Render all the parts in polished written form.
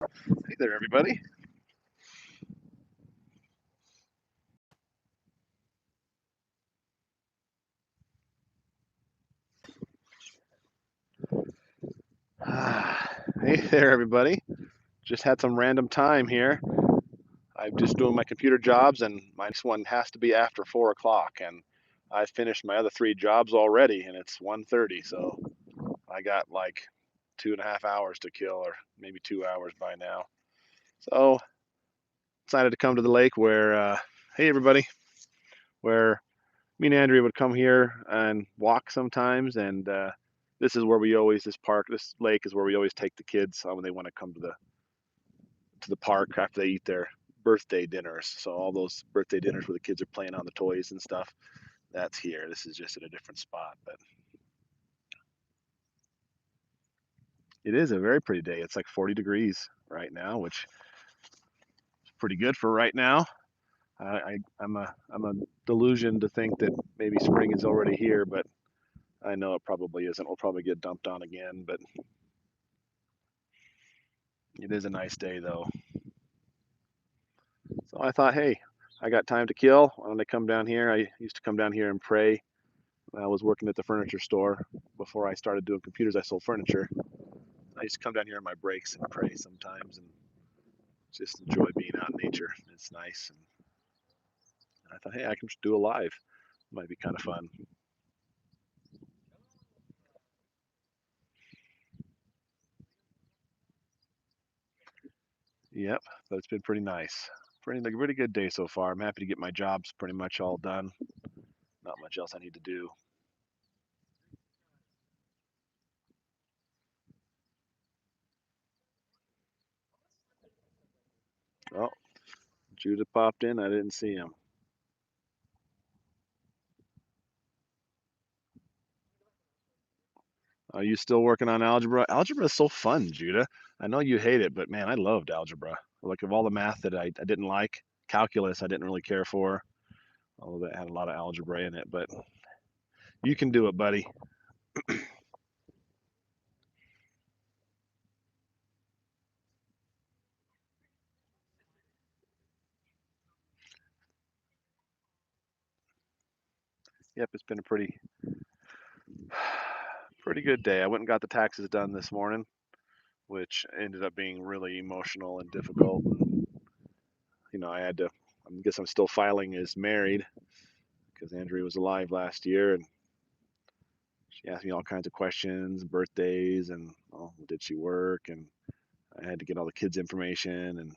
Hey there, everybody. Hey there, everybody. Just had some random time here. I'm just doing my computer jobs, and my next one has to be after 4 o'clock. And I finished my other three jobs already, and it's 1:30. So I got like 2.5 hours to kill, or maybe 2 hours by now. So decided to come to the lake where, hey, everybody, where me and Andrea would come here and walk sometimes. And this is where we always, this lake is where we always take the kids when they want to come to the park after they eat their birthday dinners. So all those birthday dinners where the kids are playing on the toys and stuff, that's here. This is just at a different spot, but it is a very pretty day. It's like 40 degrees right now, which is pretty good for right now. I'm a delusion to think that maybe spring is already here, but I know it probably isn't. We'll probably get dumped on again, but it is a nice day though. So I thought, hey, I got time to kill. Why don't I come down here? I used to come down here and pray. I was working at the furniture store before I started doing computers. I sold furniture. I used to come down here on my breaks and pray sometimes, and just enjoy being out in nature. It's nice, and I thought, hey, I can just do a live. Might be kind of fun. Yep, but it's been pretty nice. Pretty like a really good day so far. I'm happy to get my jobs pretty much all done. Not much else I need to do. Oh, Judah popped in. I didn't see him. Are you still working on algebra? Algebra is so fun, Judah. I know you hate it, but man, I loved algebra. Like of all the math that I didn't like, calculus I didn't really care for, although that had a lot of algebra in it. But you can do it, buddy. Yep, it's been a pretty good day. I went and got the taxes done this morning, which ended up being really emotional and difficult. I had to. I guess I'm still filing as married because Andrea was alive last year, and she asked me all kinds of questions, birthdays, and did she work, and I had to get all the kids' information and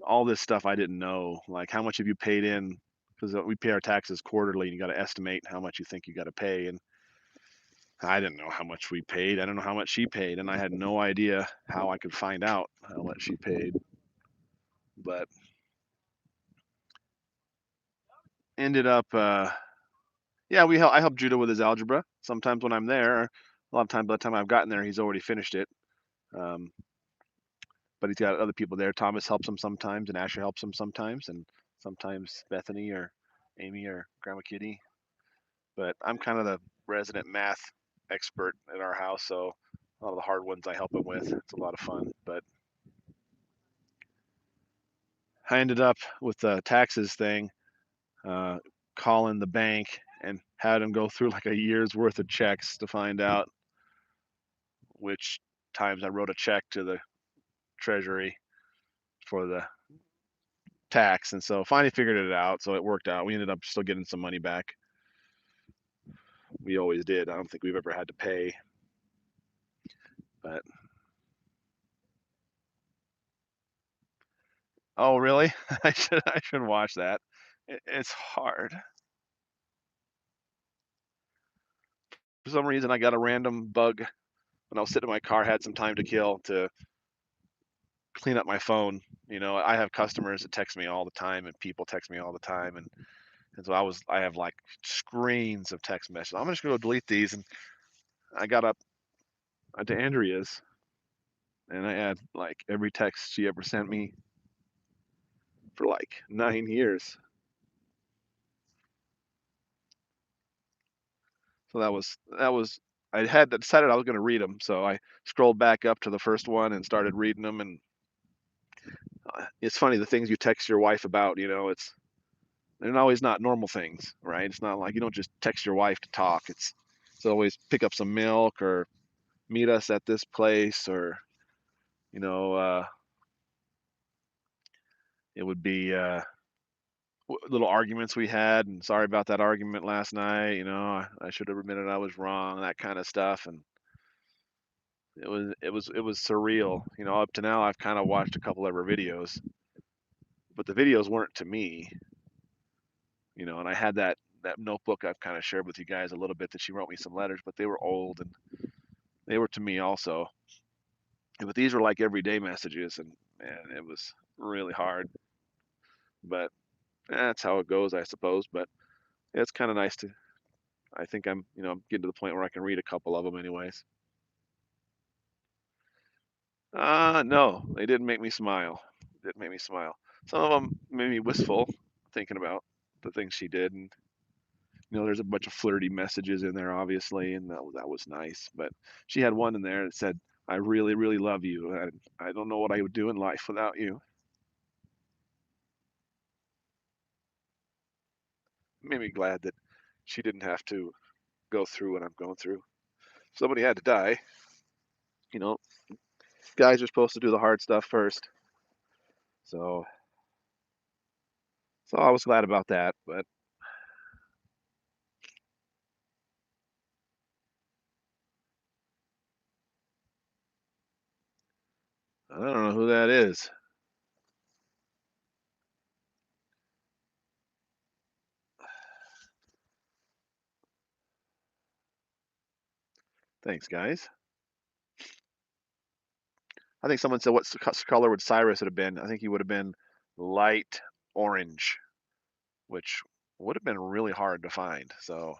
all this stuff I didn't know, like how much have you paid in, because we pay our taxes quarterly, and you got to estimate how much you think you got to pay, and I didn't know how much we paid. I don't know how much she paid, and I had no idea how I could find out how much she paid. But ended up, yeah, I help Judah with his algebra. Sometimes when I'm there, a lot of times by the time I've gotten there, he's already finished it. Um, but he's got other people there. Thomas helps him sometimes, and Asher helps him sometimes, and sometimes Bethany or Amy or Grandma Kitty. But I'm kind of the resident math expert at our house, so a lot of the hard ones I help him with. It's a lot of fun. But I ended up with the taxes thing, uh, calling the bank and had him go through like a year's worth of checks to find out which times I wrote a check to the treasury for the tax. And so finally figured it out. So it worked out. We ended up still getting some money back. We always did. I don't think we've ever had to pay, but oh, really? I should watch that. It's hard. For some reason, I got a random bug when I was sitting in my car, had some time to kill to clean up my phone. I have customers that text me all the time, and people text me all the time, and so I have like screens of text messages. I'm just gonna go delete these, and I got up to Andrea's, and I had like every text she ever sent me for like 9 years. So that was I had decided I was going to read them, so I scrolled back up to the first one and started reading them. And it's funny, the things you text your wife about, they're always not normal things, right? It's not like you don't just text your wife to talk. It's always pick up some milk or meet us at this place, or you know, uh, it would be little arguments we had, and sorry about that argument last night. I should have admitted I was wrong, that kind of stuff. And it was surreal. Up to now I've kind of watched a couple of her videos, but the videos weren't to me. And I had that notebook I've kind of shared with you guys a little bit, that she wrote me some letters, but they were old and they were to me also. But these were like everyday messages, and man, it was really hard. But that's how it goes, I suppose. But it's kind of nice to. I think I'm getting to the point where I can read a couple of them, anyways. No, they didn't make me smile. Didn't make me smile. Some of them made me wistful, thinking about the things she did, and there's a bunch of flirty messages in there, obviously, and that was nice. But she had one in there that said, "I really, really love you. I don't know what I would do in life without you." It made me glad that she didn't have to go through what I'm going through. Somebody had to die. You know, Guys are supposed to do the hard stuff first. So, so I was glad about that. But I don't know who that is. Thanks, guys. I think someone said, what color would Cyrus have been? I think he would have been light orange, which would have been really hard to find. So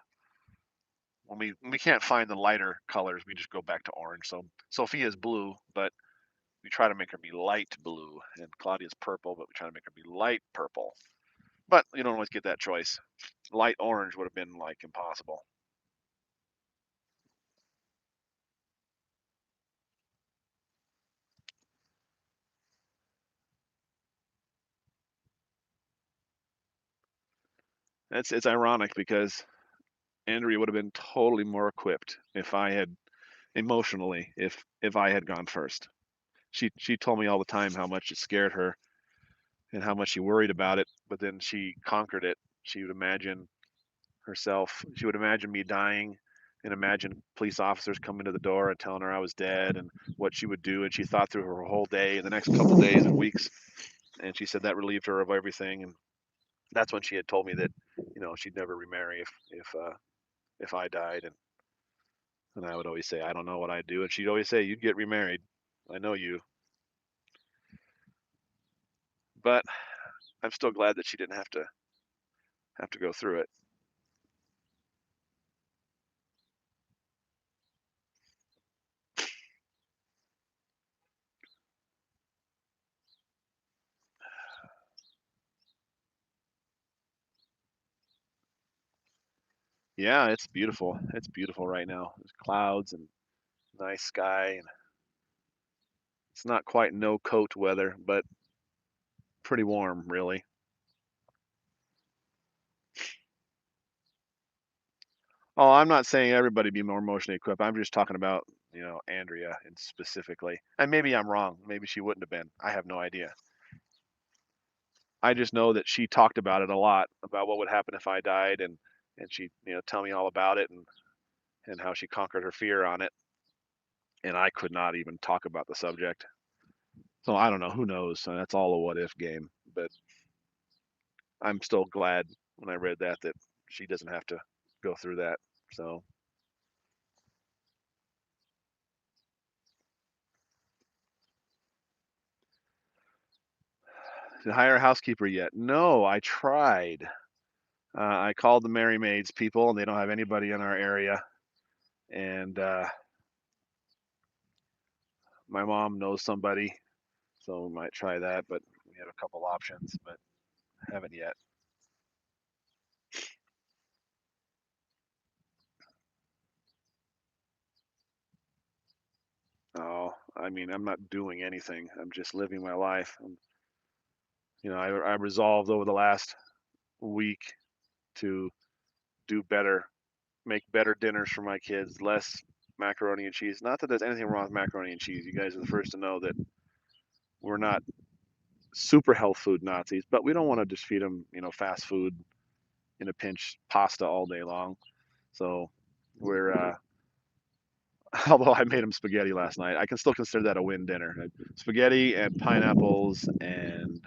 when we can't find the lighter colors, we just go back to orange. So Sophia is blue, but we try to make her be light blue, and Claudia's purple, but we try to make her be light purple. But you don't always get that choice. Light orange would have been like impossible. It's ironic because Andrea would have been totally more equipped if I had emotionally if I had gone first. She told me all the time how much it scared her and how much she worried about it, but then she conquered it. She would imagine me dying and imagine police officers coming to the door and telling her I was dead and what she would do. And she thought through her whole day and the next couple days and weeks. And she said that relieved her of everything. And that's when she had told me that, she'd never remarry if I died. And I would always say, I don't know what I'd do. And she'd always say, you'd get remarried. I know you. But I'm still glad that she didn't have to go through it. Yeah, it's beautiful. It's beautiful right now. There's clouds and nice sky, and it's not quite no coat weather, but pretty warm, really. Oh, I'm not saying everybody be more emotionally equipped. I'm just talking about, Andrea and specifically. And maybe I'm wrong. Maybe she wouldn't have been. I have no idea. I just know that she talked about it a lot, about what would happen if I died, and she, tell me all about it, and how she conquered her fear on it. And I could not even talk about the subject. So I don't know. Who knows? So that's all a what if game. But I'm still glad when I read that she doesn't have to go through that. So, did I hire a housekeeper yet? No, I tried. I called the Merry Maids people, and they don't have anybody in our area. And my mom knows somebody, so we might try that. But we have a couple options, but haven't yet. Oh, I mean, I'm not doing anything. I'm just living my life. I resolved over the last week to do better, make better dinners for my kids, less macaroni and cheese. Not that there's anything wrong with macaroni and cheese. You guys are the first to know that we're not super health food Nazis, but we don't want to just feed them, fast food in a pinch, pasta all day long. So we're, although I made them spaghetti last night, I can still consider that a win dinner. Spaghetti and pineapples and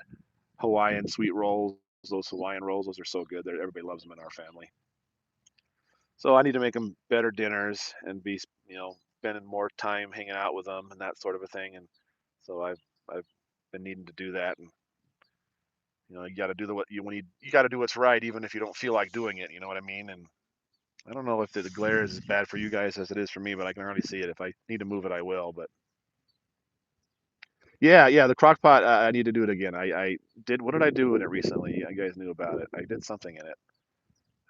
Hawaiian sweet rolls. Those Hawaiian rolls, those are so good. Everybody loves them in our family. So I need to make them better dinners and be, spending more time hanging out with them and that sort of a thing. And so I've been needing to do that. And you got to do you got to do what's right, even if you don't feel like doing it. You know what I mean? And I don't know if the glare is as bad for you guys as it is for me, but I can already see it. If I need to move it, I will. But yeah, the crock pot. I need to do it again. I did. What did I do in it recently? You guys knew about it. I did something in it.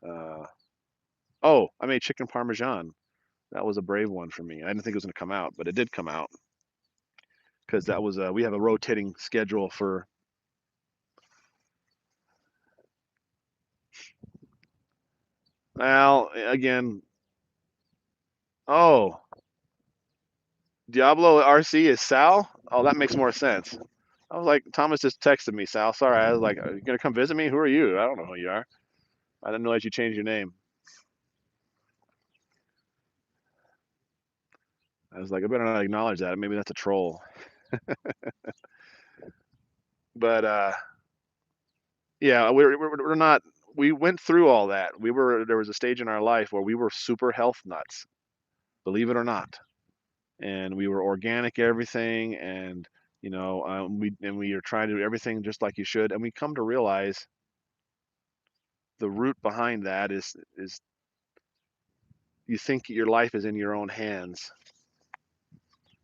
Uh, oh, I made chicken parmesan. That was a brave one for me. I didn't think it was going to come out, but it did come out because that was we have a rotating schedule for. Well, again, oh, Diablo RC is Sal. Oh, that makes more sense. I was like, Thomas just texted me, Sal. Sorry, I was like, are you gonna come visit me? Who are you? I don't know who you are. I didn't realize you changed your name. I was like, I better not acknowledge that. Maybe that's a troll. But yeah, we're not. We went through all that. There was a stage in our life where we were super health nuts, believe it or not, and we were organic everything, and we are trying to do everything just like you should, and we come to realize the root behind that is you think your life is in your own hands,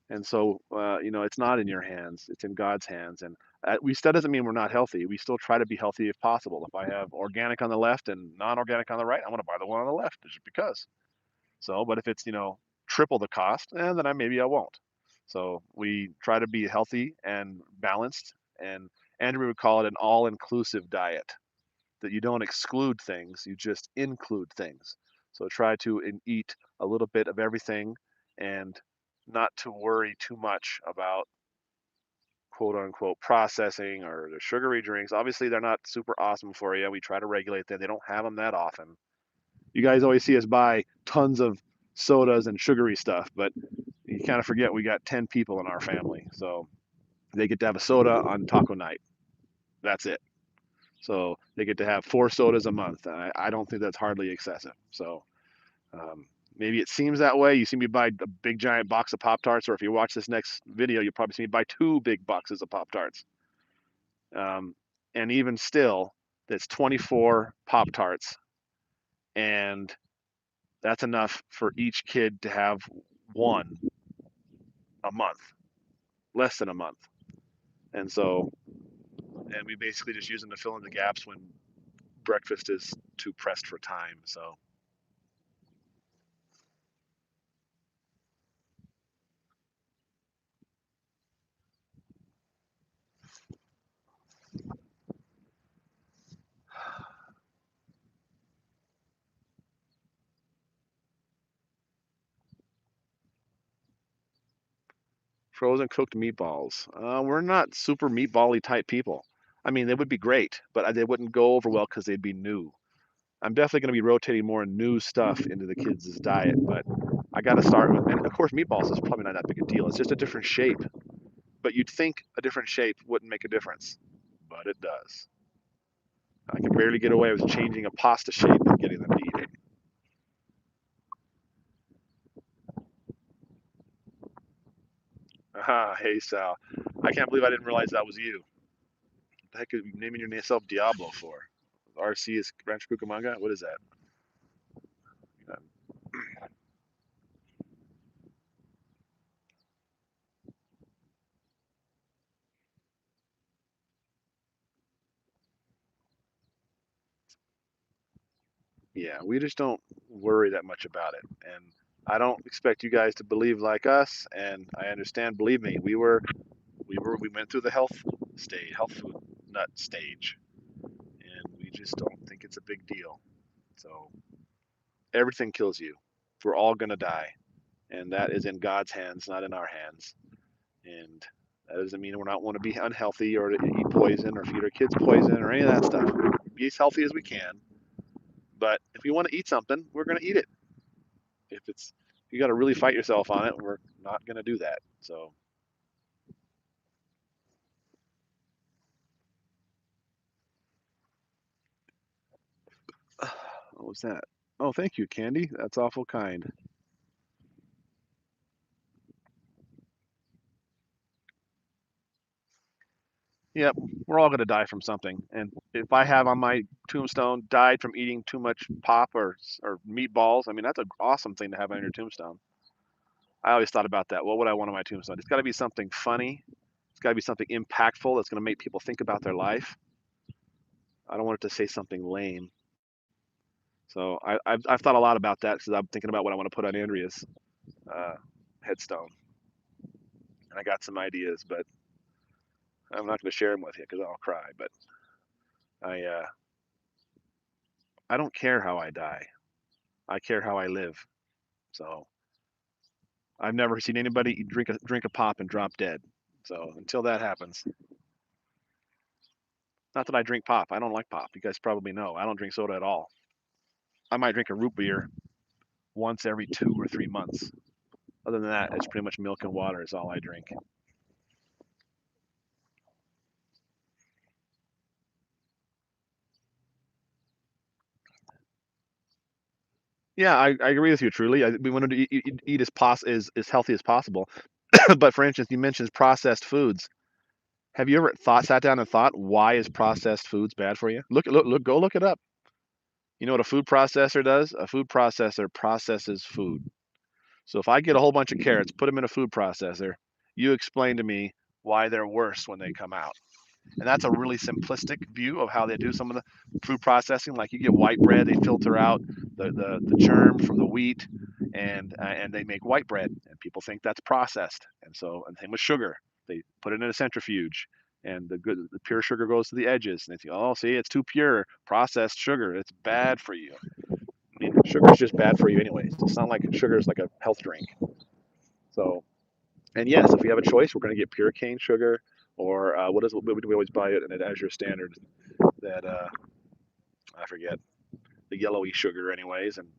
and so it's not in your hands, it's in God's hands. And that doesn't mean we're not healthy. We still try to be healthy if possible. If I have organic on the left and non-organic on the right, I'm going to buy the one on the left just because. So but if it's triple the cost, then maybe I won't. So we try to be healthy and balanced, and Andrew would call it an all-inclusive diet, that you don't exclude things, you just include things. So try to eat a little bit of everything, and not to worry too much about quote unquote processing or the sugary drinks. Obviously, they're not super awesome for you. We try to regulate them. They don't have them that often. You guys always see us buy tons of sodas and sugary stuff, but you kind of forget we got 10 people in our family. So they get to have a soda on taco night. That's it. So they get to have 4 sodas a month. I don't think that's hardly excessive. So maybe it seems that way. You see me buy a big giant box of Pop Tarts, or if you watch this next video, you'll probably see me buy 2 big boxes of Pop Tarts. Um, and even still, that's 24 Pop Tarts, and that's enough for each kid to have one a month, less than a month. And so, and we basically just use them to fill in the gaps when breakfast is too pressed for time. So frozen cooked meatballs. We're not super meatbally type people. I mean, they would be great, but they wouldn't go over well because they'd be new. I'm definitely going to be rotating more new stuff into the kids' diet, but I got to start with, and of course, meatballs is probably not that big a deal. It's just a different shape. But you'd think a different shape wouldn't make a difference, but it does. I can barely get away with changing a pasta shape and getting them to eat it. Aha, hey Sal. I can't believe I didn't realize that was you. What the heck are you naming yourself Diablo for? RC is Rancho Cucamonga? What is that? Yeah, we just don't worry that much about it. And I don't expect you guys to believe like us, and I understand. Believe me, we went through the health food nut stage, and we just don't think it's a big deal. So everything kills you. We're all gonna die, and that is in God's hands, not in our hands. And that doesn't mean we're not want to be unhealthy or to eat poison or feed our kids poison or any of that stuff. Be as healthy as we can. But if we want to eat something, we're gonna eat it. If it's you got to really fight yourself on it, we're not gonna do that. So what was that? Oh, thank you, Candy. That's awful kind. Yep, we're all gonna die from something. And if I have on my tombstone died from eating too much pop or meatballs, I mean that's an awesome thing to have on your tombstone. I always thought about that. What would I want on my tombstone? It's got to be something funny. It's got to be something impactful that's going to make people think about their life. I don't want it to say something lame. So I've thought a lot about that because I'm thinking about what I want to put on Andrea's uh, headstone, and I got some ideas, but I'm not going to share them with you because I'll cry. But I uh, I don't care how I die. I care how I live. So I've never seen anybody drink a pop and drop dead. So until that happens, not that I drink pop. I don't like pop. You guys probably know. I don't drink soda at all. I might drink a root beer once every 2 or 3 months. Other than that, it's pretty much milk and water is all I drink. Yeah, I agree with you. Truly, we wanted to eat as healthy as possible. But for instance, you mentioned processed foods. Have you ever sat down and thought why is processed foods bad for you? Go look it up. You know what a food processor does? A food processor processes food. So if I get a whole bunch of carrots, put them in a food processor, you explain to me why they're worse when they come out. And that's a really simplistic view of how they do some of the food processing. Like you get white bread, they filter out the germ from the wheat, and they make white bread, and people think that's processed. And same with sugar, they put it in a centrifuge, and the pure sugar goes to the edges, and they think, oh, see, it's too pure, processed sugar, it's bad for you. I mean, sugar is just bad for you anyways. It's not like sugar is like a health drink. So, and yes, if we have a choice, we're going to get pure cane sugar, or what do we always buy it and it as your standard that I forget the yellowy sugar anyways. And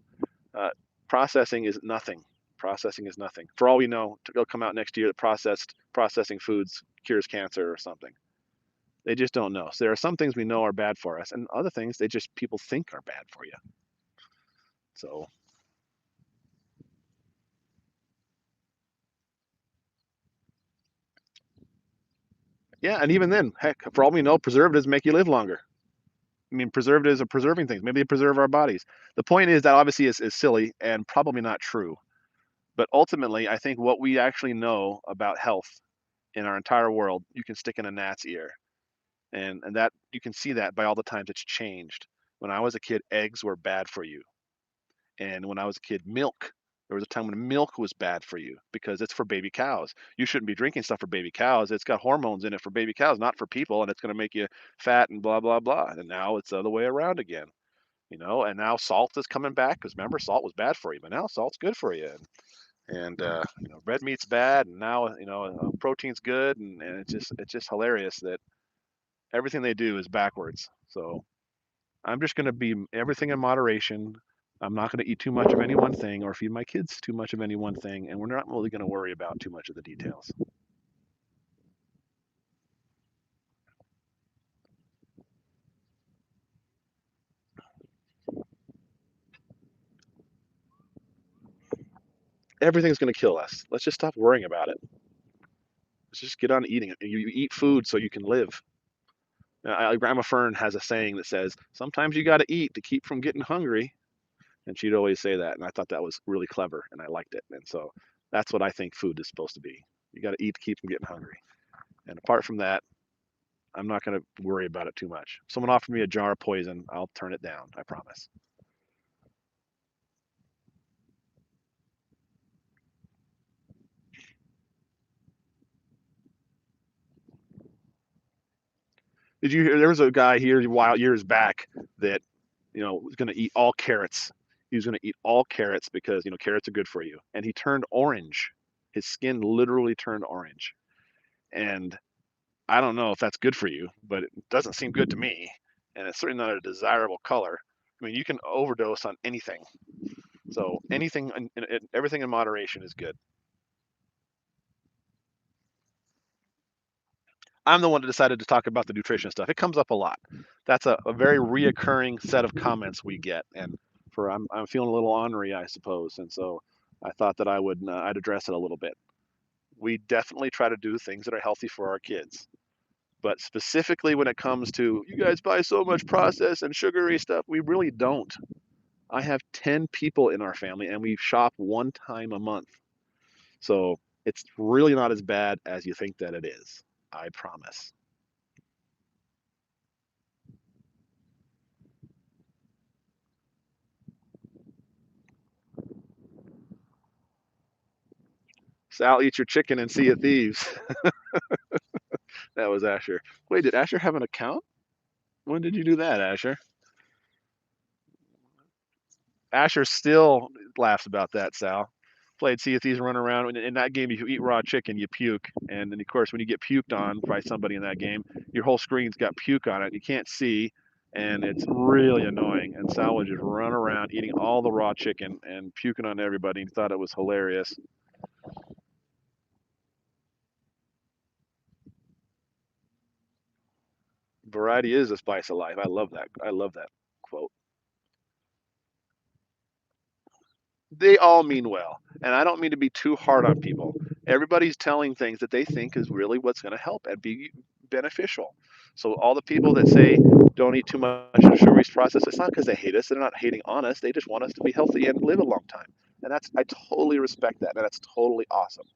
uh, processing is nothing. Processing is nothing. For all we know, it'll come out next year that processing foods cures cancer or something. They just don't know. So there are some things we know are bad for us, and other things they just people think are bad for you. So yeah, and even then, heck, for all we know, preservatives make you live longer. I mean, preservatives are preserving things. Maybe they preserve our bodies. The point is that obviously is silly and probably not true. But ultimately, I think what we actually know about health in our entire world, you can stick in a gnat's ear. And that you can see that by all the times it's changed. When I was a kid, eggs were bad for you. And when I was a kid, milk. There was a time when milk was bad for you because it's for baby cows. You shouldn't be drinking stuff for baby cows. It's got hormones in it for baby cows, not for people, and it's going to make you fat and blah blah blah. And now it's the other way around again, you know. And now salt is coming back because remember salt was bad for you, but now salt's good for you. And you know, red meat's bad, and now you know protein's good, and it's just hilarious that everything they do is backwards. So I'm just going to be everything in moderation. I'm not going to eat too much of any one thing or feed my kids too much of any one thing, and we're not really going to worry about too much of the details. Everything's going to kill us. Let's just stop worrying about it. Let's just get on eating it. You eat food so you can live. Grandma Fern has a saying that says, "Sometimes you got to eat to keep from getting hungry," and she'd always say that, and I thought that was really clever, and I liked it. And so that's what I think food is supposed to be. You got to eat to keep from getting hungry. And apart from that, I'm not going to worry about it too much. If someone offered me a jar of poison, I'll turn it down. I promise. Did you hear there was a guy here a while years back that was going to eat all carrots. He was going to eat all carrots because carrots are good for you, and he turned orange. His skin literally turned orange, and I don't know if that's good for you, but it doesn't seem good to me, and it's certainly not a desirable color. I mean, you can overdose on anything, so anything, everything in moderation is good. I'm the one that decided to talk about the nutrition stuff. It comes up a lot. That's a very reoccurring set of comments we get, and I'm feeling a little ornery, I suppose, and so I thought that I'd address it a little bit. We definitely try to do things that are healthy for our kids, but specifically when it comes to you guys buy so much processed and sugary stuff, we really don't. I have 10 people in our family, and we shop one time a month, so it's really not as bad as you think that it is. I promise. Sal, eat your chicken and see it thieves. That was Asher. Wait, did Asher have an account? When did you do that, Asher? Asher still laughs about that, Sal. Played Sea of Thieves, run around. In that game, if you eat raw chicken, you puke. And then, of course, when you get puked on by somebody in that game, your whole screen's got puke on it. You can't see, and it's really annoying. And Sal would just run around eating all the raw chicken and puking on everybody. He thought it was hilarious. Variety is the spice of life. I love that. I love that quote. They all mean well. And I don't mean to be too hard on people. Everybody's telling things that they think is really what's going to help and be beneficial. So all the people that say don't eat too much of sugary processed, it's not because they hate us. They're not hating on us. They just want us to be healthy and live a long time. And I totally respect that. And that's totally awesome.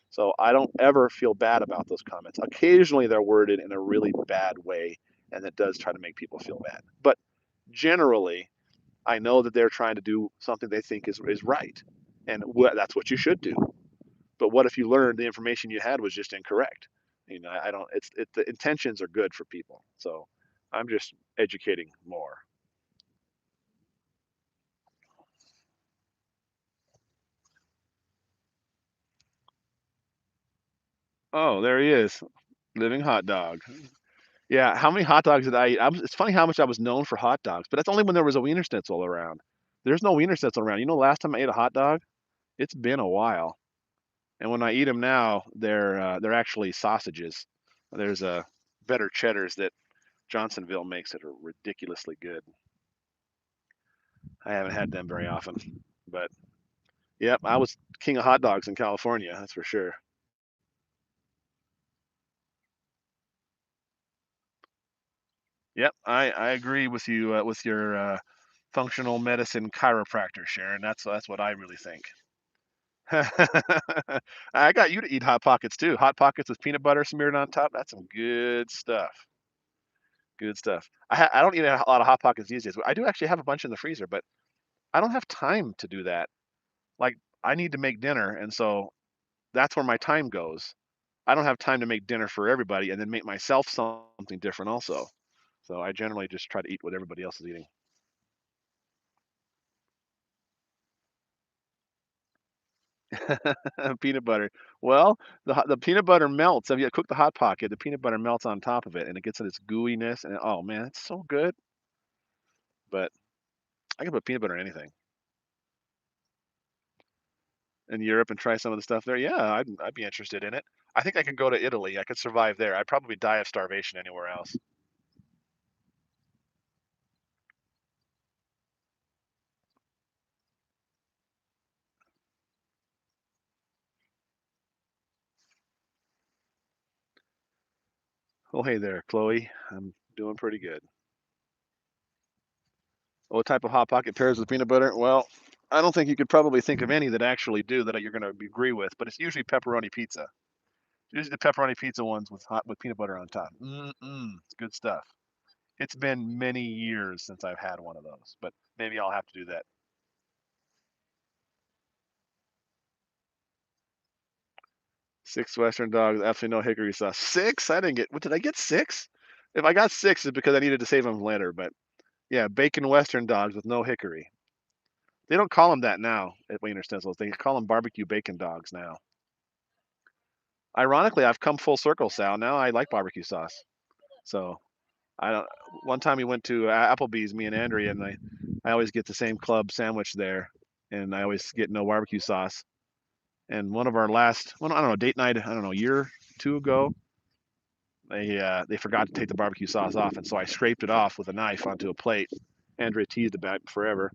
So I don't ever feel bad about those comments. Occasionally they're worded in a really bad way, and it does try to make people feel bad. But generally, I know that they're trying to do something they think is right, and that's what you should do. But what if you learned the information you had was just incorrect? I don't. The intentions are good for people, so I'm just educating more. Oh, there he is, living hot dog. Yeah, how many hot dogs did I eat? It's funny how much I was known for hot dogs, but that's only when there was a Wiener Schnitzel around. There's no Wiener Schnitzel around. Last time I ate a hot dog, it's been a while. And when I eat them now, they're actually sausages. There's a better cheddars that Johnsonville makes that are ridiculously good. I haven't had them very often, but yep, I was king of hot dogs in California. That's for sure. Yep, I agree with you with your functional medicine chiropractor, Sharon. That's what I really think. I got you to eat hot pockets too. Hot pockets with peanut butter smeared on top. That's some good stuff. Good stuff. I don't eat a lot of hot pockets these days. I do actually have a bunch in the freezer, but I don't have time to do that. Like I need to make dinner, and so that's where my time goes. I don't have time to make dinner for everybody and then make myself something different also. So I generally just try to eat what everybody else is eating. Peanut butter. Well, the peanut butter melts. If you cook the hot pocket, the peanut butter melts on top of it, and it gets its gooiness. And oh man, it's so good. But I can put peanut butter in anything. In Europe and try some of the stuff there. Yeah, I'd be interested in it. I think I could go to Italy. I could survive there. I'd probably die of starvation anywhere else. Oh, hey there, Chloe. I'm doing pretty good. What type of hot pocket pairs with peanut butter? Well, I don't think you could probably think of any that actually do that you're going to agree with, but it's usually pepperoni pizza. Usually the pepperoni pizza ones with peanut butter on top. It's good stuff. It's been many years since I've had one of those, but maybe I'll have to do that. Six Western dogs, absolutely no hickory sauce. Six? I didn't get. What did I get? Six? If I got 6, it's because I needed to save them later. But yeah, bacon Western dogs with no hickory. They don't call them that now at Wiener Stencils. They call them barbecue bacon dogs now. Ironically, I've come full circle, Sal. Now I like barbecue sauce. So I don't. One time we went to Applebee's, me and Andrea, and I always get the same club sandwich there, and I always get no barbecue sauce. And one of our last, well, I don't know, date night, I don't know, a year, two ago, they forgot to take the barbecue sauce off, and so I scraped it off with a knife onto a plate. Andrea teased about it forever,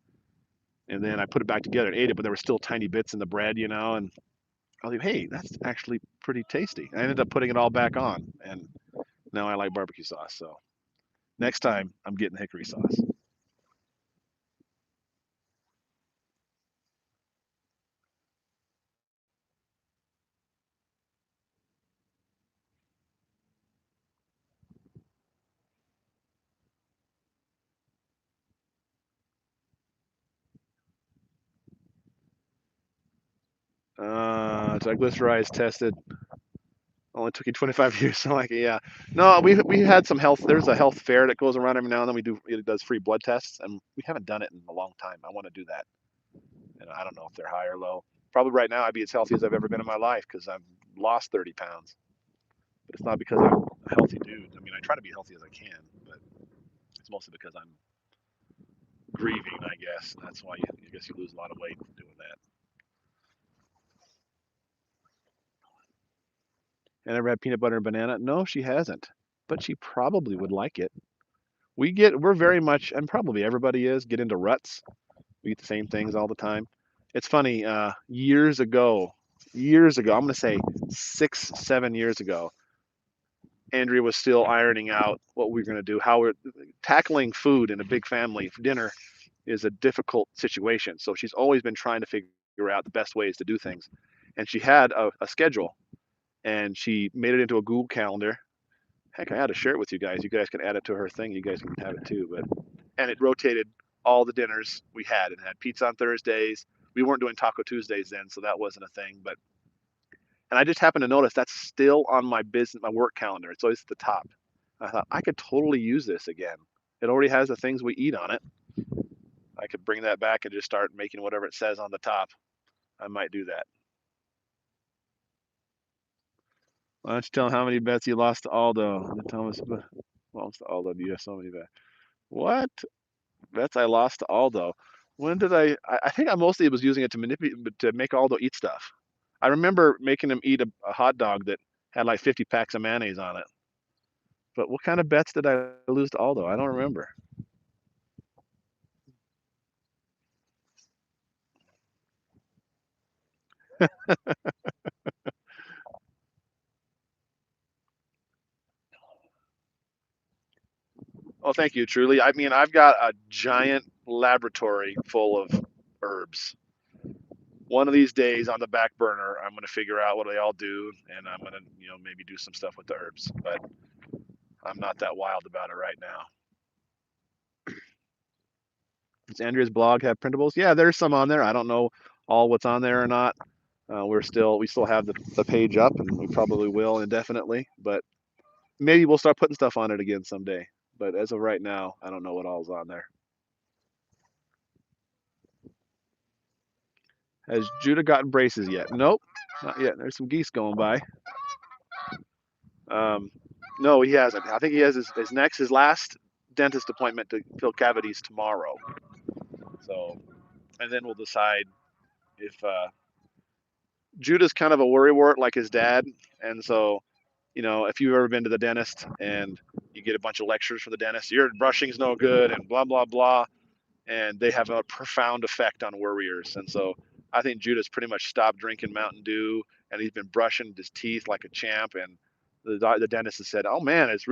and then I put it back together and ate it, but there were still tiny bits in the bread, and I was like, hey, that's actually pretty tasty. I ended up putting it all back on, and now I like barbecue sauce. So next time I'm getting hickory sauce. Triglycerides tested. Only took you 25 years. So like, yeah. No, we had some health. There's a health fair that goes around every now and then. It does free blood tests, and we haven't done it in a long time. I want to do that, and I don't know if they're high or low. Probably right now I'd be as healthy as I've ever been in my life because I've lost 30 pounds. But it's not because I'm a healthy dude. I mean, I try to be healthy as I can, but it's mostly because I'm grieving, I guess. That's why I guess you lose a lot of weight doing that. And ever had peanut butter and banana? No, she hasn't, but she probably would like it. We're very much, and probably everybody is, get into ruts. We eat the same things all the time. It's funny. Years ago, I'm going to say 6, 7 years ago, Andrea was still ironing out what we were going to do. How we're tackling food in a big family for dinner is a difficult situation. So she's always been trying to figure out the best ways to do things. And she had a schedule, and she made it into a Google Calendar. Heck, I had to share it with you guys. You guys can add it to her thing. You guys can have it too. But and it rotated all the dinners we had. It had pizza on Thursdays. We weren't doing Taco Tuesdays then, so that wasn't a thing. But and I just happened to notice that's still on my work calendar. It's always at the top. I thought I could totally use this again. It already has the things we eat on it. I could bring that back and just start making whatever it says on the top. I might do that. Why don't you tell him how many bets you lost to Aldo? Thomas lost to Aldo. You have so many bets. What bets I lost to Aldo? When did I think I mostly was using it to manipulate to make Aldo eat stuff. I remember making him eat a hot dog that had like 50 packs of mayonnaise on it. But what kind of bets did I lose to Aldo? I don't remember. Oh, thank you, truly. I mean, I've got a giant laboratory full of herbs. One of these days on the back burner, I'm going to figure out what they all do, and I'm going to, maybe do some stuff with the herbs. But I'm not that wild about it right now. Does Andrea's blog have printables? Yeah, there's some on there. I don't know all what's on there or not. We still have the page up, and we probably will indefinitely. But maybe we'll start putting stuff on it again someday. But as of right now, I don't know what all's on there. Has Judah gotten braces yet? Nope, not yet. There's some geese going by. Um, no, he hasn't. I think he has his last dentist appointment to fill cavities tomorrow. So, and then we'll decide if Judah's kind of a worrywart like his dad, and so if you've ever been to the dentist and you get a bunch of lectures from the dentist, your brushing's no good and blah blah blah, and they have a profound effect on worriers. And so I think Judah's pretty much stopped drinking Mountain Dew, and he's been brushing his teeth like a champ. And the dentist has said, "Oh man, his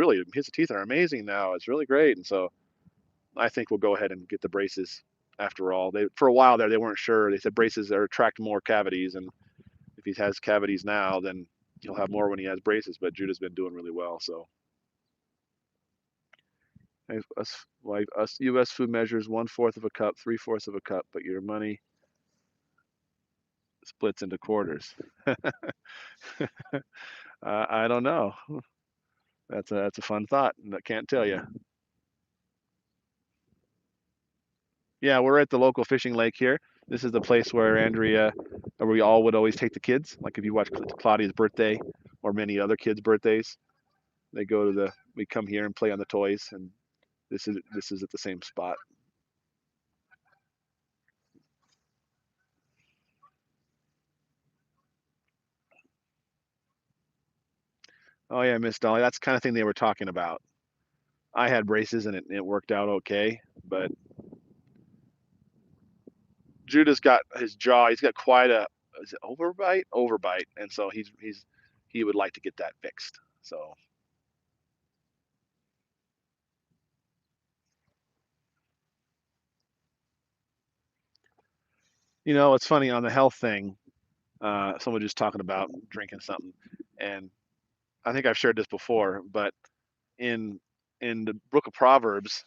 teeth are amazing now. It's really great." And so I think we'll go ahead and get the braces. After all, for a while there they weren't sure. They said braces attract more cavities, and if he has cavities now, then he'll have more when he has braces. But Judah's been doing really well. So us U.S. food measures 1/4 of a cup, 3/4 of a cup, but your money splits into quarters. I don't know. That's a fun thought. I can't tell you. Yeah, we're at the local fishing lake here. This is the place where Andrea, or we all would always take the kids. Like if you watch Claudia's birthday or many other kids' birthdays, they go to the. We come here and play on the toys, and this is at the same spot. Oh yeah, Miss Dolly, that's the kind of thing they were talking about. I had braces and it worked out okay, but Judah's got his jaw. He's got quite a is it overbite, overbite, and so he would like to get that fixed. So it's funny on the health thing. Someone just talking about drinking something, and I think I've shared this before, but in in the book of Proverbs,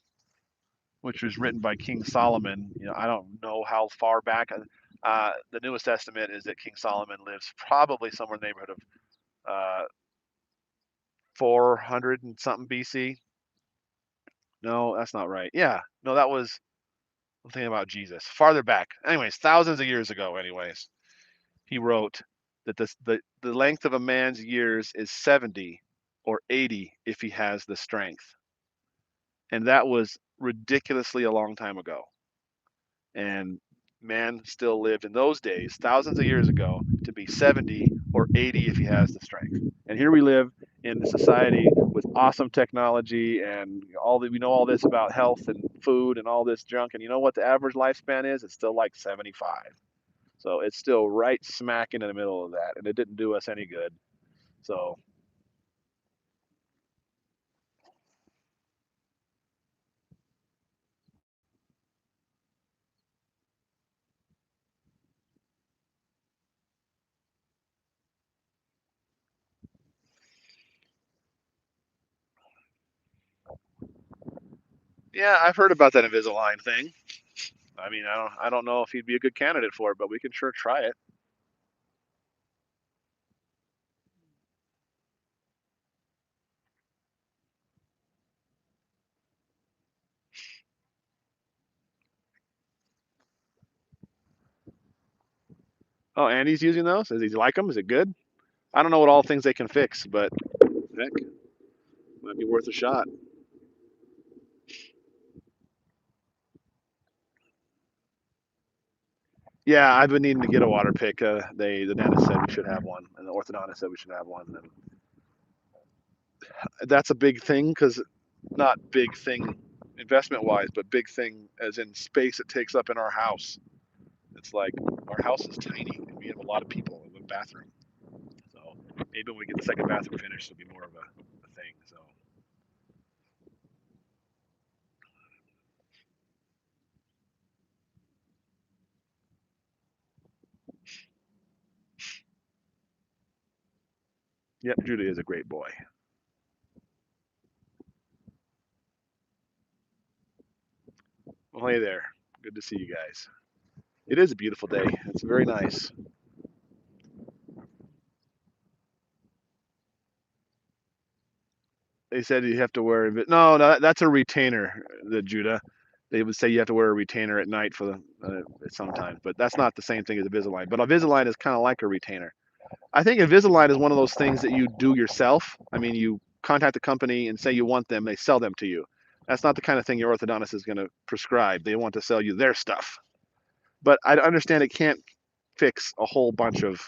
which was written by King Solomon, I don't know how far back. The newest estimate is that King Solomon lives probably somewhere in the neighborhood of 400 and something BC. No, that's not right. Yeah, no, that was I'm thinking about Jesus. Farther back. Anyways, thousands of years ago, anyways, he wrote that the length of a man's years is 70 or 80 if he has the strength. And that was ridiculously a long time ago. And man still lived in those days, thousands of years ago, to be 70 or 80 if he has the strength. And here we live in a society with awesome technology and all that we know all this about health and food and all this junk. And you know what the average lifespan is? It's still like 75. So it's still right smack into the middle of that. And it didn't do us any good. So yeah, I've heard about that Invisalign thing. I mean, I don't know if he'd be a good candidate for it, but we can sure try it. Oh, Andy's using those? Does he like them? Is it good? I don't know what all things they can fix, but heck, might be worth a shot. Yeah, I've been needing to get a water pick. The dentist said we should have one, and the orthodontist said we should have one. And that's a big thing because not big thing investment wise, but big thing as in space it takes up in our house. It's like our house is tiny and we have a lot of people in one bathroom. So maybe when we get the second bathroom finished, it'll be more of a thing. So yep, Judy is a great boy. Well, hey there. Good to see you guys. It is a beautiful day. It's very nice. They said you have to wear no, that's a retainer, the Judah. They would say you have to wear a retainer at night for the sometimes, but that's not the same thing as Invisalign. But Invisalign is kind of like a retainer. I think Invisalign is one of those things that you do yourself. I mean, you contact the company and say you want them, they sell them to you. That's not the kind of thing your orthodontist is going to prescribe. They want to sell you their stuff. But I understand it can't fix a whole bunch of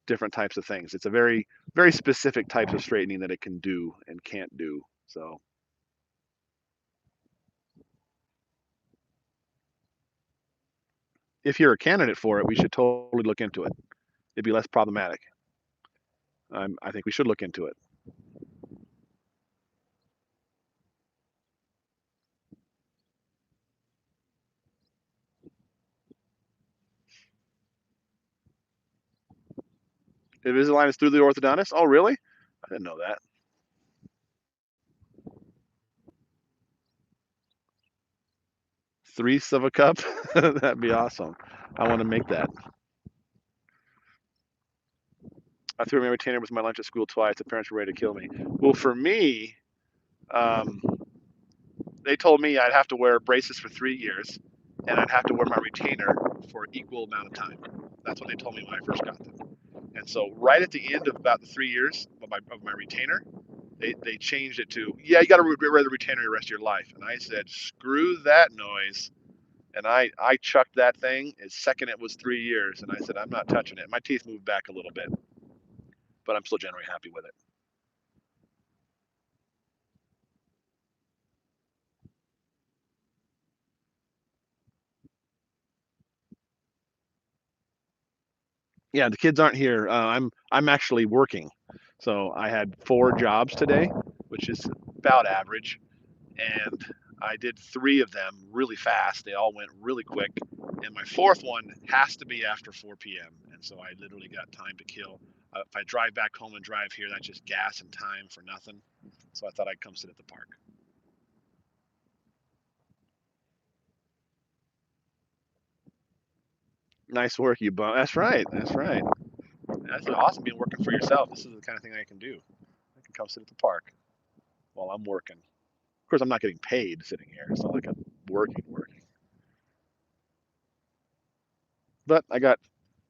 different types of things. It's a very specific types of straightening that it can do and can't do. So if you're a candidate for it, we should totally look into it. It'd be less problematic. I think we should look into it. Invisalign is through the orthodontist. Oh, really? I didn't know that. 3/8 of a cup. That'd be awesome. I want to make that. I threw my retainer with my lunch at school twice. The parents were ready to kill me. Well, for me, um, they told me I'd have to wear braces for 3 years, and I'd have to wear my retainer for equal amount of time. That's what they told me when I first got them. And so right at the end of about the 3 years of my retainer, they changed it to, yeah, you got to wear the retainer the rest of your life. And I said, screw that noise. And I chucked that thing as second it was 3 years. And I said, I'm not touching it. My teeth moved back a little bit, but I'm still generally happy with it. Yeah, the kids aren't here. I'm actually working. So I had 4 jobs today, which is about average. And I did 3 of them really fast. They all went really quick. And my 4th one has to be after 4 p.m. And so I literally got time to kill. If I drive back home and drive here, that's just gas and time for nothing. So I thought I'd come sit at the park. Nice work, you bum. That's right. That's right. That's awesome being working for yourself. This is the kind of thing I can do. I can come sit at the park while I'm working. Of course, I'm not getting paid sitting here. It's not like I'm working. But I got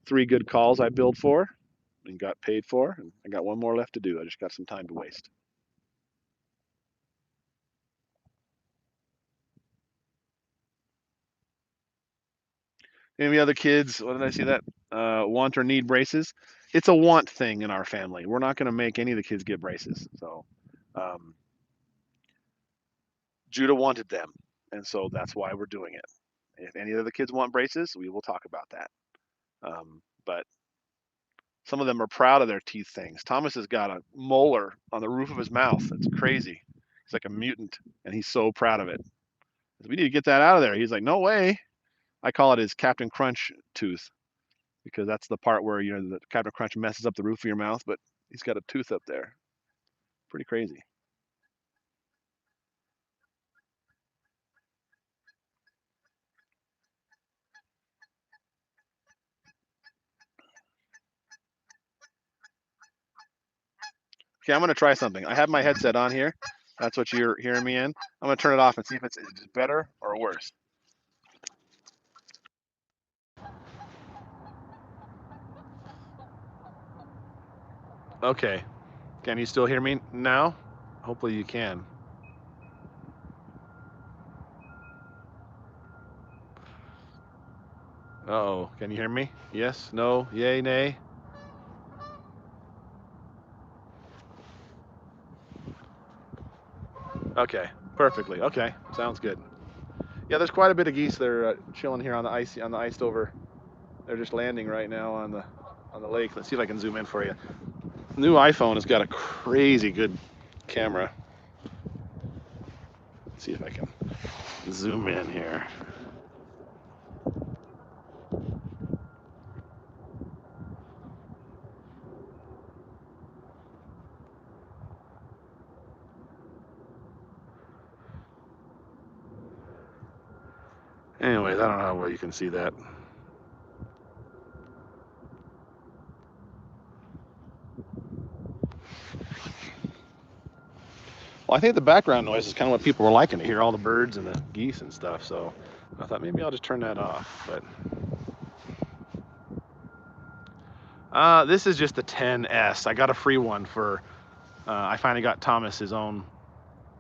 3 good calls I billed for and got paid for, and I got 1 more left to do. I just got some time to waste. Any other kids? What did I see that want or need braces? It's a want thing in our family. We're not going to make any of the kids get braces. So um, Judah wanted them, and so that's why we're doing it. If any of the kids want braces, we will talk about that. But some of them are proud of their teeth things. Thomas has got a molar on the roof of his mouth. That's crazy. He's like a mutant, and he's so proud of it. We need to get that out of there. He's like, no way. I call it his Captain Crunch tooth because that's the part where the Captain Crunch messes up the roof of your mouth, but he's got a tooth up there. Pretty crazy. Okay, I'm gonna try something. I have my headset on here. That's what you're hearing me in. I'm gonna turn it off and see if it's better or worse. Okay. Can you still hear me now? Hopefully you can. Uh-oh. Can you hear me? Yes? No? Yay? Nay? Okay. Perfectly. Okay. Sounds good. Yeah, there's quite a bit of geese that are chilling here on the ice over. They're just landing right now on the lake. Let's see if I can zoom in for you. The new iPhone has got a crazy good camera. Let's see if I can zoom in here. Anyways, I don't know how well you can see that. Well, I think the background noise is kind of what people were liking to hear all the birds and the geese and stuff. So I thought maybe I'll just turn that off. But this is just the 10S. I got a free one for. I finally got Thomas his own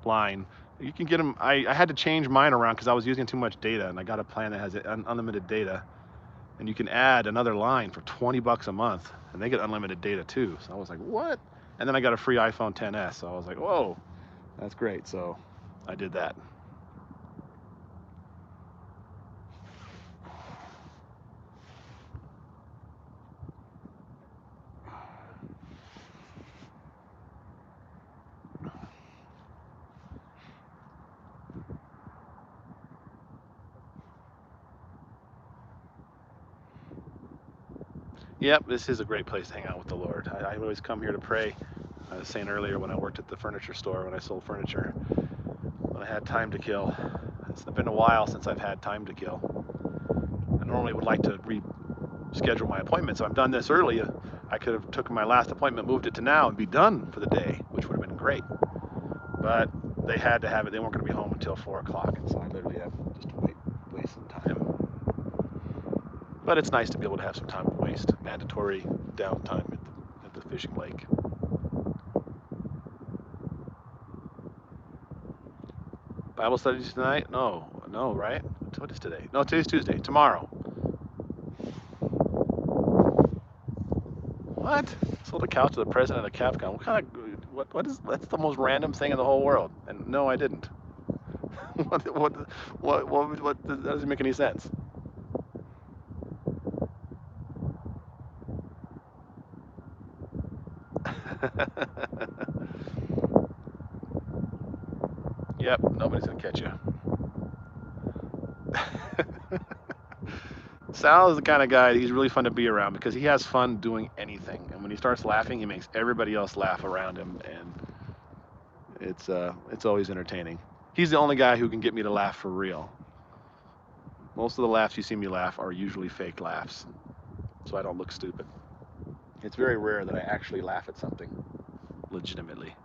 line. You can get him. I had to change mine around because I was using too much data, and I got a plan that has unlimited data, and you can add another line for $20 a month, and they get unlimited data too. So I was like, what? And then I got a free iPhone 10s. So I was like, whoa, that's great. So I did that. Yep, this is a great place to hang out with the Lord. I always come here to pray. I was saying earlier when I worked at the furniture store, when I sold furniture, when I had time to kill. It's been a while since I've had time to kill. I normally would like to reschedule my appointments. So I've done this early. I could have taken my last appointment, moved it to now, and be done for the day, which would have been great. But they had to have it. They weren't going to be home until 4 o'clock, and so I literally have just to waste some time. But it's nice to be able to have some time to waste. Mandatory downtime at the fishing lake. Bible studies tonight? No, right? What is today? No, today's Tuesday. Tomorrow. What? Sold a couch to the president of Capcom. What kind of that's the most random thing in the whole world. And no, I didn't. What that doesn't make any sense. Yep, nobody's gonna catch you. Sal is the kind of guy, he's really fun to be around because he has fun doing anything. And when he starts laughing, he makes everybody else laugh around him, and it's always entertaining. He's the only guy who can get me to laugh for real. Most of the laughs you see me laugh are usually fake laughs, so I don't look stupid. It's very rare that I actually laugh at something legitimately.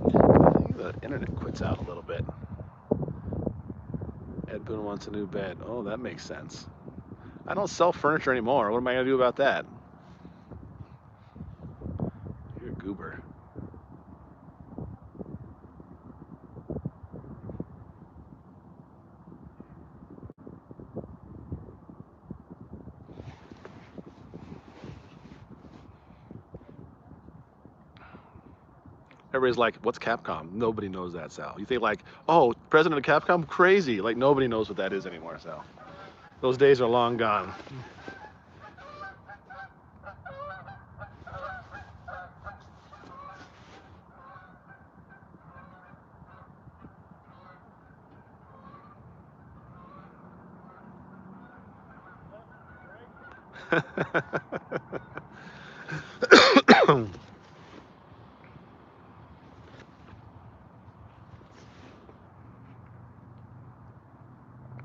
I think the internet quits out a little bit. Ed Boone wants a new bed. Oh, that makes sense. I don't sell furniture anymore. What am I going to do about that? You're a goober. Everybody's like, what's Capcom? Nobody knows that, Sal. You think like, oh, president of Capcom? Crazy. Like, nobody knows what that is anymore, Sal. Those days are long gone.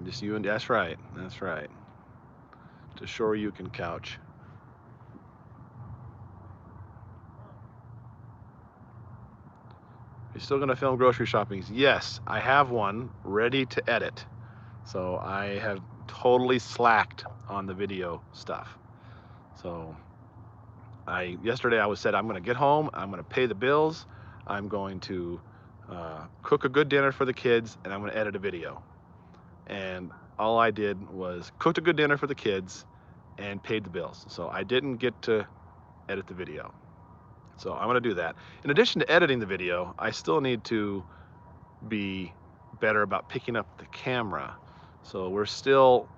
Just you and that's right. That's right. To shore you can couch. You're still gonna film grocery shoppings? Yes, I have one ready to edit. So I have totally slacked on the video stuff. So yesterday I said I'm gonna get home, I'm gonna pay the bills, I'm going to cook a good dinner for the kids, and I'm gonna edit a video. And all I did was cooked a good dinner for the kids and paid the bills. So I didn't get to edit the video. So I'm gonna do that. In addition to editing the video, I still need to be better about picking up the camera. So we're still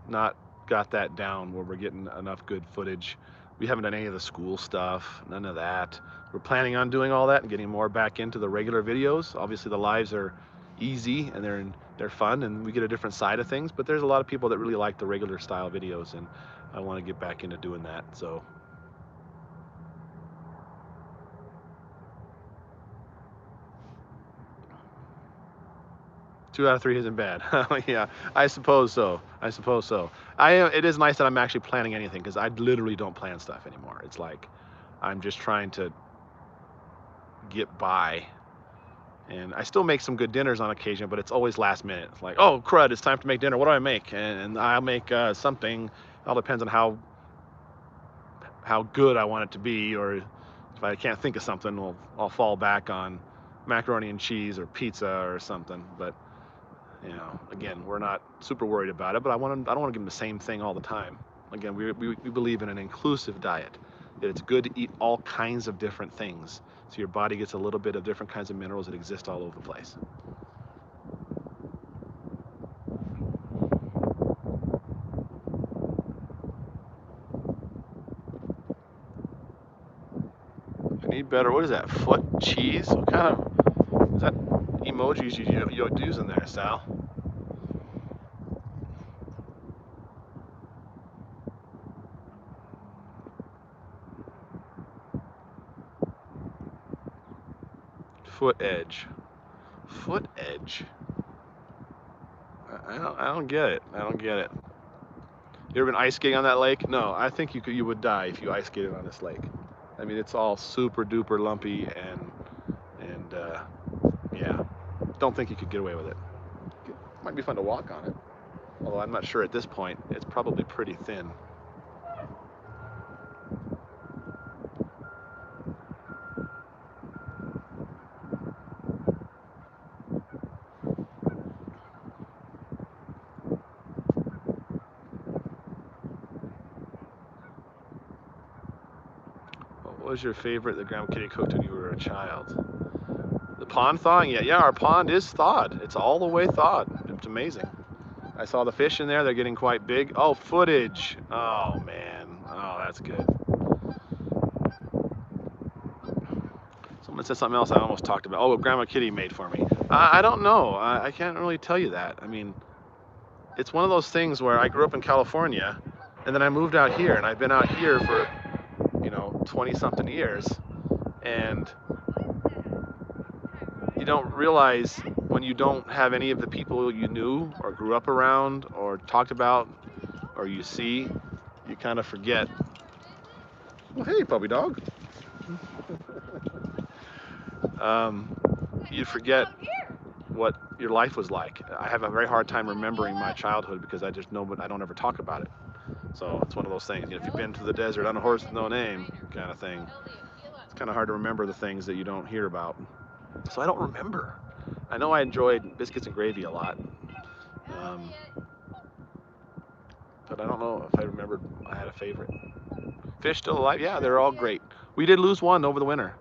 not got that down where we're getting enough good footage. We haven't done any of the school stuff, none of that. We're planning on doing all that and getting more back into the regular videos. Obviously the lives are easy and they're fun and we get a different side of things, but there's a lot of people that really like the regular style videos, and I want to get back into doing that. So 2 out of 3 isn't bad. Yeah, I suppose so. It is nice that I'm actually planning anything, because I literally don't plan stuff anymore. It's like I'm just trying to get by. And I still make some good dinners on occasion, but it's always last minute. It's like, oh crud, it's time to make dinner. What do I make? And I'll make something. It all depends on how good I want it to be, or if I can't think of something, I'll fall back on macaroni and cheese or pizza or something. But you know, again, we're not super worried about it, but I don't want to give them the same thing all the time. Again, we believe in an inclusive diet, that it's good to eat all kinds of different things, so your body gets a little bit of different kinds of minerals that exist all over the place. better. What is that? Foot cheese? What kind of is that emojis you're using there, Sal? Foot edge. Foot edge. I don't get it. I don't get it. You ever been ice skating on that lake? No, I think you would die if you ice skated on this lake. I mean, it's all super duper lumpy and yeah, don't think you could get away with it. Might be fun to walk on it, although I'm not sure at this point. It's probably pretty thin. What was your favorite that Grandma Kitty cooked when you were a child? The pond thawing? Yeah, our pond is thawed. It's all the way thawed. It's amazing. I saw the fish in there. They're getting quite big. Oh, footage. Oh, man. Oh, that's good. Someone said something else I almost talked about. Oh, what Grandma Kitty made for me. I don't know. I can't really tell you that. I mean, it's one of those things where I grew up in California, and then I moved out here, and I've been out here for, 20-something years, and you don't realize when you don't have any of the people you knew or grew up around or talked about or you see, you kind of forget. Well, hey, puppy dog. You forget what your life was like. I have a very hard time remembering my childhood because I just know, but I don't ever talk about it. So it's one of those things. If you've been to the desert on a horse with no name kind of thing, it's kind of hard to remember the things that you don't hear about. So I don't remember. I know I enjoyed biscuits and gravy a lot. But I don't know if I remembered I had a favorite. Fish still alive? Yeah, they're all great. We did lose one over the winter,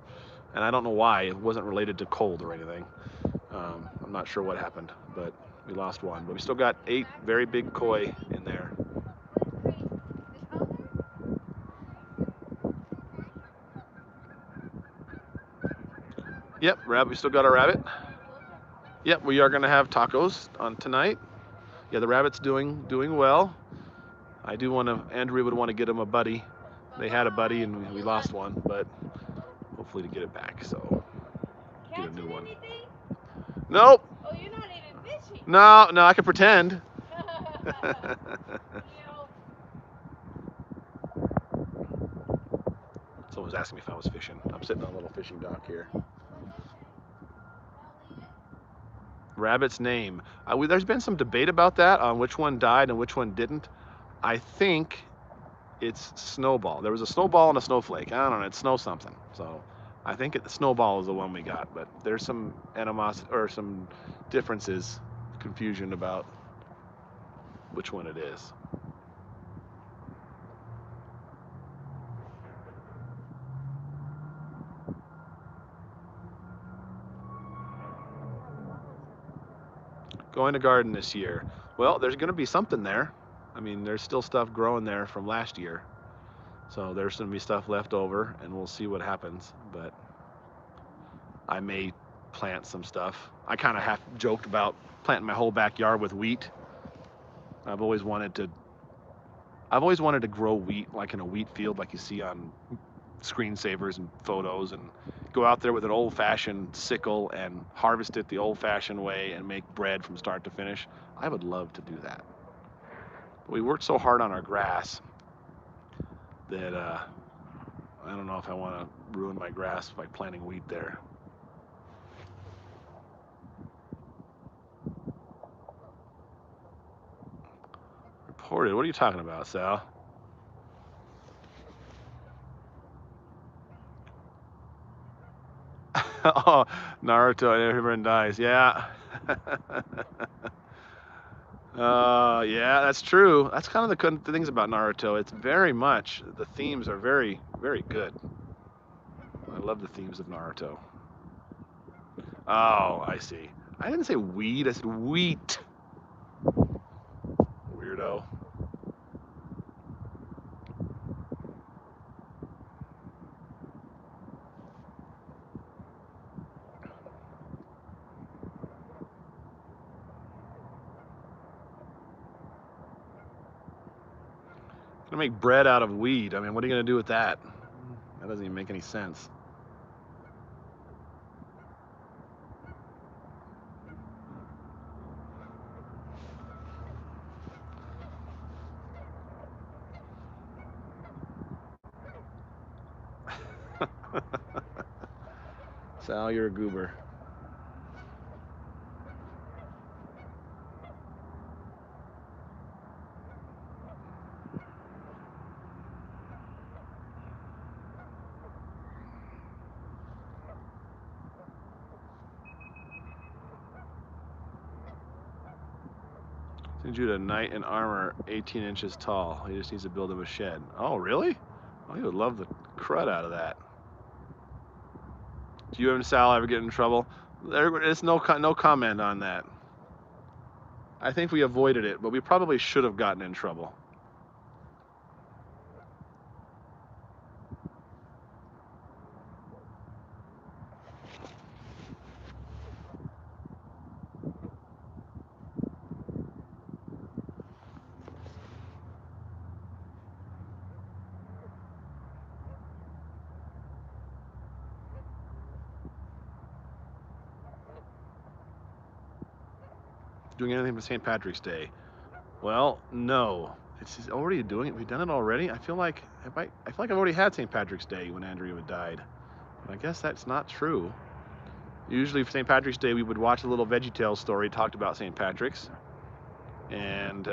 and I don't know why. It wasn't related to cold or anything. I'm not sure what happened, but we lost one. But we still got 8 very big koi in there. Yep, rabbit. We still got a rabbit. Yep, we are going to have tacos on tonight. Yeah, the rabbit's doing well. I do want to. Andrea would want to get him a buddy. They had a buddy and we lost one, but hopefully to get it back. So get a new one. Nope. Oh, you're not even fishing. No, I can pretend. Someone was asking me if I was fishing. I'm sitting on a little fishing dock here. Rabbit's name. There's been some debate about that on which one died and which one didn't. I think it's Snowball. There was a snowball and a snowflake. I don't know. It's snow something. So I think Snowball is the one we got. But there's some animosity or some differences, confusion about which one it is. Going to garden this year. Well, there's going to be something there. I mean, there's still stuff growing there from last year. So there's going to be stuff left over, and we'll see what happens. But I may plant some stuff. I kind of half joked about planting my whole backyard with wheat. I've always wanted to grow wheat like in a wheat field like you see on screensavers and photos, and go out there with an old-fashioned sickle and harvest it the old-fashioned way and make bread from start to finish. I would love to do that. But we worked so hard on our grass that I don't know if I want to ruin my grass by planting wheat there. Reported? What are you talking about, Sal? Oh, Naruto, everyone dies. Yeah. Yeah, that's true. That's kind of the good things about Naruto. It's very much, the themes are very, very good. I love the themes of Naruto. Oh, I see. I didn't say weed, I said wheat. Weirdo. Gonna make bread out of weed. I mean, what are you gonna do with that? That doesn't even make any sense. Sal, you're a goober. Send you to knight in armor, 18 inches tall. He just needs to build him a shed. Oh, really? Oh, he would love the crud out of that. Do you and Sal ever get in trouble? There's no comment on that. I think we avoided it, but we probably should have gotten in trouble. Doing anything for St. Patrick's Day? Well, no. It's already doing it. We've done it already. I feel like I've already had St. Patrick's Day when Andrea died. But I guess that's not true. Usually for St. Patrick's Day, we would watch a little VeggieTales story talked about St. Patrick's, and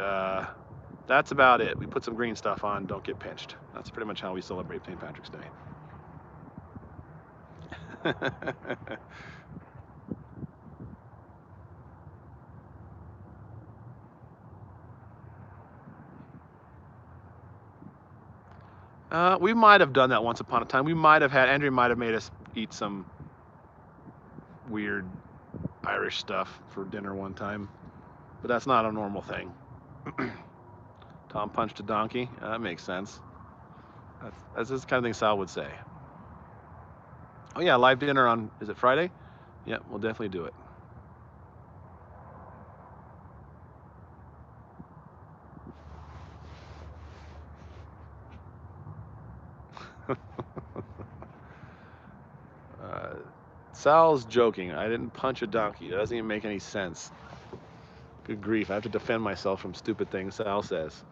that's about it. We put some green stuff on, don't get pinched. That's pretty much how we celebrate St. Patrick's Day. We might have done that once upon a time. Andrea might have made us eat some weird Irish stuff for dinner one time, but that's not a normal thing. Tom punched a donkey. That makes sense. That's this kind of thing Sal would say. Oh yeah, live dinner on, is it Friday? Yeah, we'll definitely do it. Sal's joking. I didn't punch a donkey. It doesn't even make any sense. Good grief, I have to defend myself from stupid things Sal says.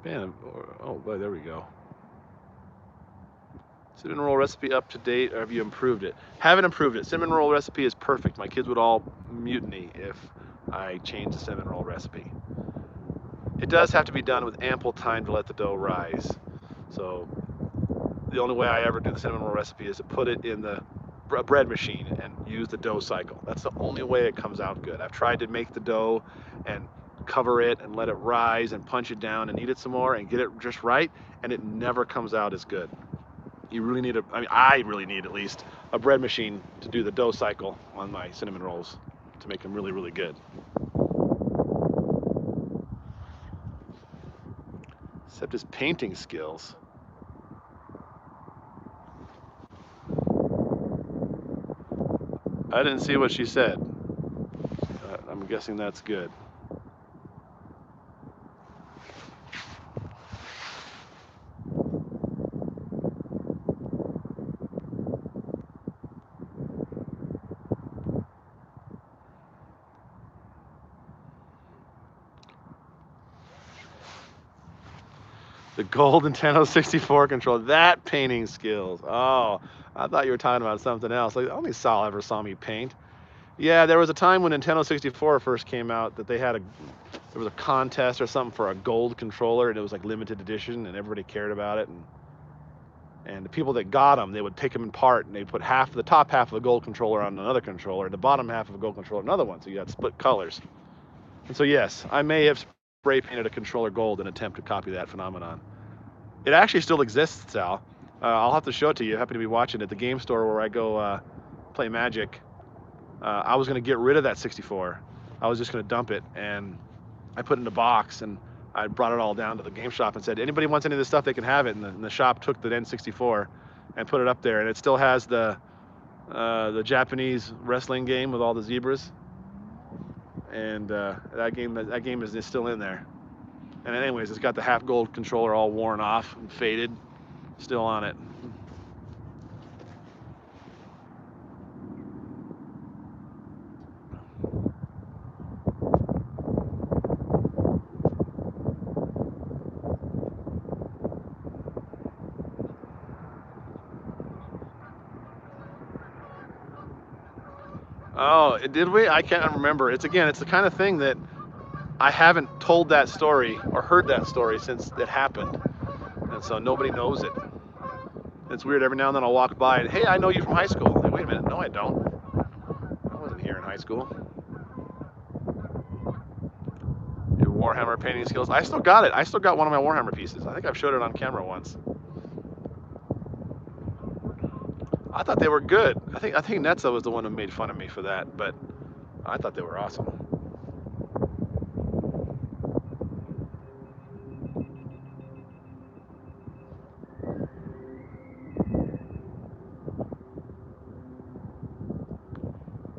Man, oh boy, there we go. Cinnamon roll recipe up to date, or have you improved it? Haven't improved it. Cinnamon roll recipe is perfect. My kids would all mutiny if I changed the cinnamon roll recipe. It does have to be done with ample time to let the dough rise. So the only way I ever do the cinnamon roll recipe is to put it in the bread machine and use the dough cycle. That's the only way it comes out good. I've tried to make the dough and cover it and let it rise and punch it down and eat it some more and get it just right, and it never comes out as good. You really need I really need at least a bread machine to do the dough cycle on my cinnamon rolls to make them really, really good. Except his painting skills. I didn't see what she said. I'm guessing that's good. The gold Nintendo 64 controller, that painting skills. Oh, I thought you were talking about something else. Like, only Sal ever saw me paint. Yeah, there was a time when Nintendo 64 first came out that there was a contest or something for a gold controller, and it was like limited edition, and everybody cared about it. And the people that got them, they would take them apart, and they put the top half of the gold controller on another controller, and the bottom half of a gold controller on another one, so you got split colors. And so yes, I may have spray painted a controller gold in an attempt to copy that phenomenon. It actually still exists, Sal. I'll have to show it to you. I happen to be watching at the game store where I go play Magic. I was going to get rid of that 64. I was just going to dump it, and I put it in a box, and I brought it all down to the game shop and said, anybody wants any of this stuff, they can have it. And the shop took the N64 and put it up there, and it still has the Japanese wrestling game with all the zebras, and that game is still in there. And anyways, it's got the half gold controller all worn off and faded, still on it. Oh, did we? I can't remember. It's the kind of thing that I haven't told that story or heard that story since it happened, and so nobody knows it. It's weird. Every now and then I'll walk by and, hey, I know you from high school. Like, wait a minute, no, I don't. I wasn't here in high school. Your Warhammer painting skills. I still got it. I still got one of my Warhammer pieces. I think I've showed it on camera once. I thought they were good. I think Netza was the one who made fun of me for that, but I thought they were awesome.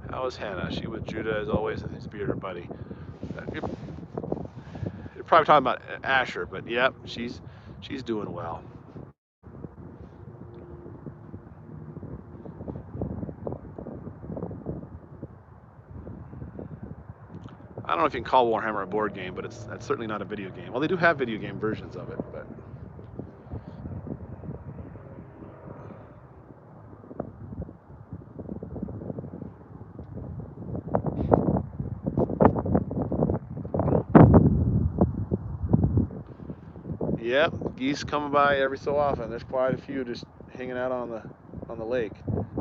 How is Hannah? She with Judah as always, and his beard, her buddy. You're probably talking about Asher, but yep, she's doing well. I don't know if you can call Warhammer a board game, but that's certainly not a video game. Well, they do have video game versions of it, but. Yep, geese coming by every so often. There's quite a few just hanging out on the lake.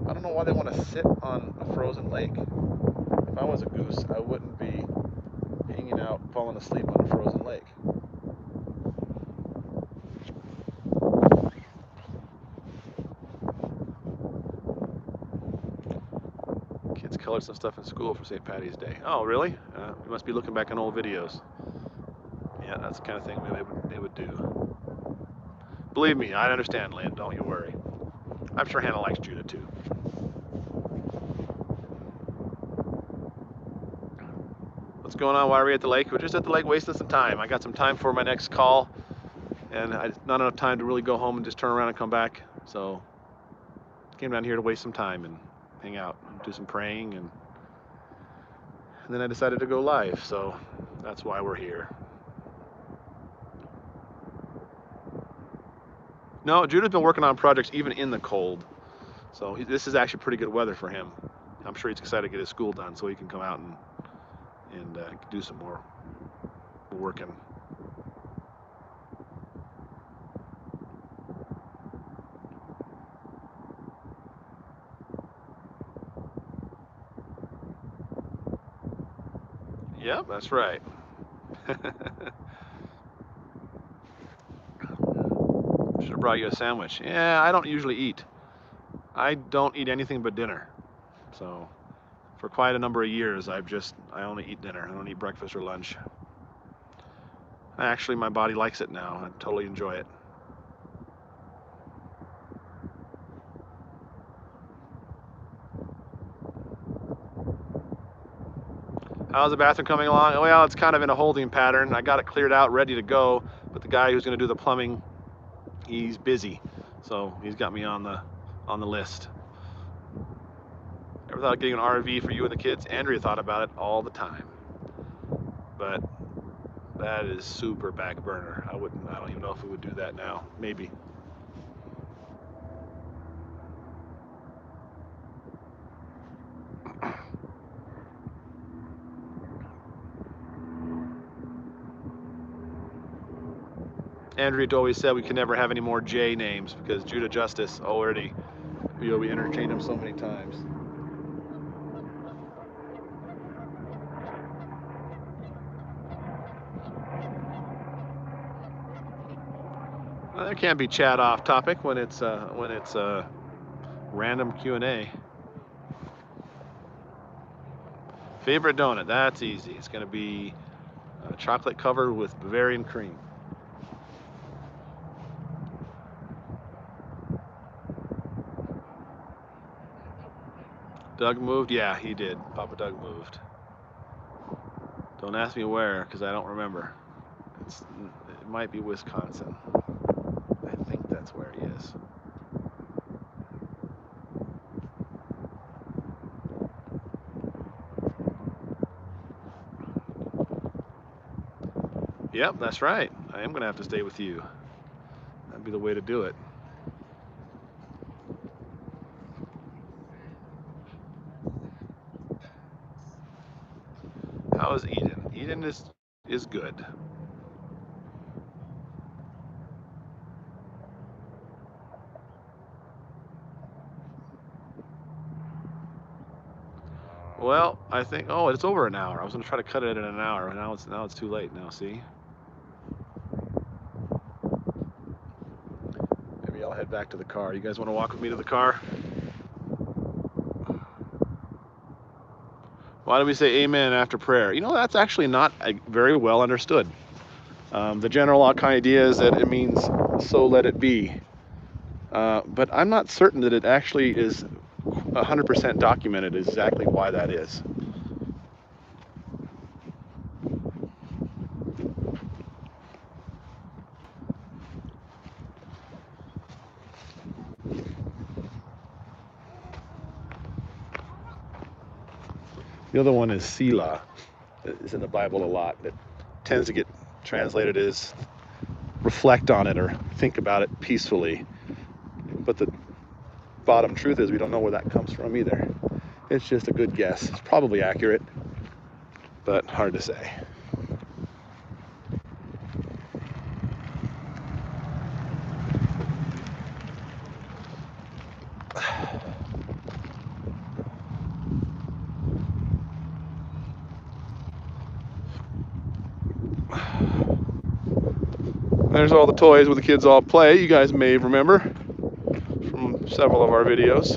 I don't know why they want to sit on a frozen lake. If I was a goose, I wouldn't be hanging out, falling asleep on a frozen lake. Kids colored some stuff in school for St. Patty's Day. Oh, really? You must be looking back on old videos. Yeah, that's the kind of thing they would do. Believe me, I understand, Lynn. Don't you worry. I'm sure Hannah likes Judah too. What's going on? Why are we at the lake? We're just at the lake wasting some time. I got some time for my next call, and not enough time to really go home and just turn around and come back. So came down here to waste some time and hang out and do some praying, and then I decided to go live. So that's why we're here. No, Judah's been working on projects even in the cold. So this is actually pretty good weather for him. I'm sure he's excited to get his school done so he can come out and do some more working. Yep, that's right. Should have brought you a sandwich. Yeah, I don't usually eat. I don't eat anything but dinner. So for quite a number of years, I only eat dinner. I don't eat breakfast or lunch. Actually, my body likes it now. I totally enjoy it. How's the bathroom coming along? Well, it's kind of in a holding pattern. I got it cleared out, ready to go, but the guy who's going to do the plumbing, he's busy, so he's got me on the list. Ever thought of getting an RV for you and the kids? Andrea thought about it all the time, but that is super back burner. I don't even know if we would do that now. Maybe. Andrea always said we can never have any more J names because Judah Justus already, we interchanged him so many times. There can't be chat off topic when it's random Q&A. Favorite donut? That's easy. It's gonna be chocolate covered with Bavarian cream. Doug moved? Yeah, he did. Papa Doug moved. Don't ask me where, because I don't remember. It might be Wisconsin. I think that's where he is. Yep, that's right. I am going to have to stay with you. That'd be the way to do it. How is Eden? Eden is good. Well, I think, oh, it's over an hour. I was going to try to cut it in an hour. Now it's too late now, see? Maybe I'll head back to the car. You guys want to walk with me to the car? Why do we say amen after prayer? You know, that's actually not very well understood. The general idea is that it means so let it be. But I'm not certain that it actually is 100% documented exactly why that is. The other one is Selah. It's in the Bible a lot. It tends to get translated as reflect on it or think about it peacefully. But the bottom truth is we don't know where that comes from either. It's just a good guess. It's probably accurate, but hard to say. There's all the toys where the kids all play. You guys may remember from several of our videos.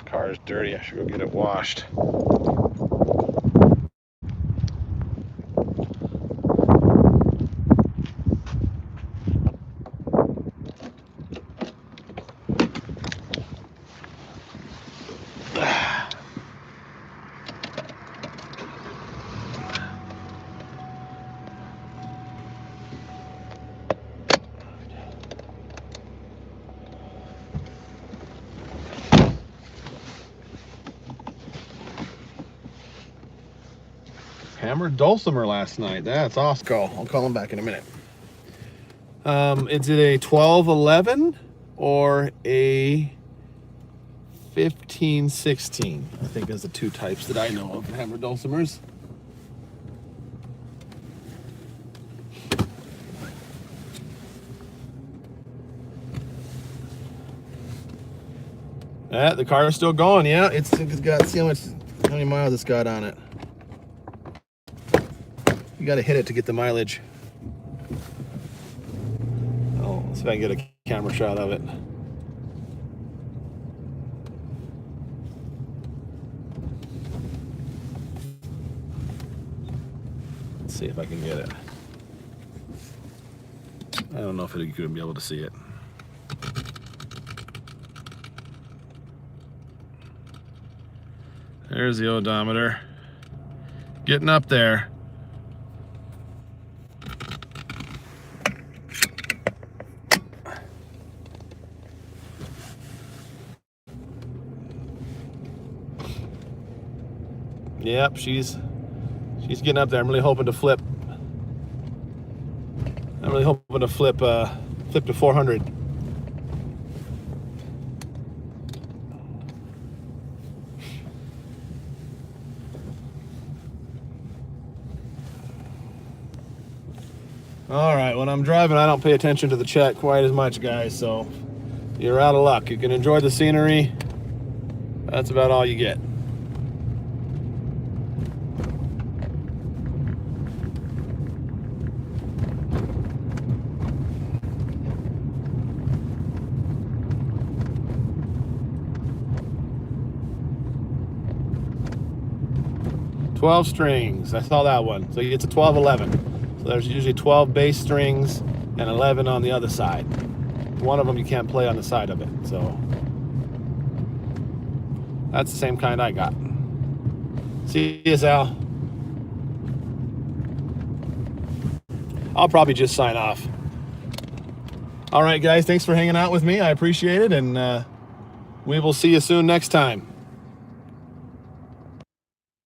Car is dirty. I should go get it washed. Hammered dulcimer last night. That's awesome. I'll call him back in a minute. Is it a 12-11 or a 15-16? I think is the two types that I know of hammered dulcimers. The car is still going. Yeah, it's got, see how many miles it's got on it. You got to hit it to get the mileage. Oh, let's see if I can get a camera shot of it. Let's see if I can get it. I don't know if you're going to be able to see it. There's the odometer. Getting up there. Yep, she's getting up there. I'm really hoping to flip. I'm really hoping to flip to 400. All right, when I'm driving, I don't pay attention to the chat quite as much, guys, so you're out of luck. You can enjoy the scenery. That's about all you get. "12 strings." I saw that one. So it's a 12-11. So there's usually 12 bass strings and 11 on the other side. One of them you can't play on the side of it. So that's the same kind I got. See you, Sal. I'll probably just sign off. All right, guys. Thanks for hanging out with me. I appreciate it. And we will see you soon next time.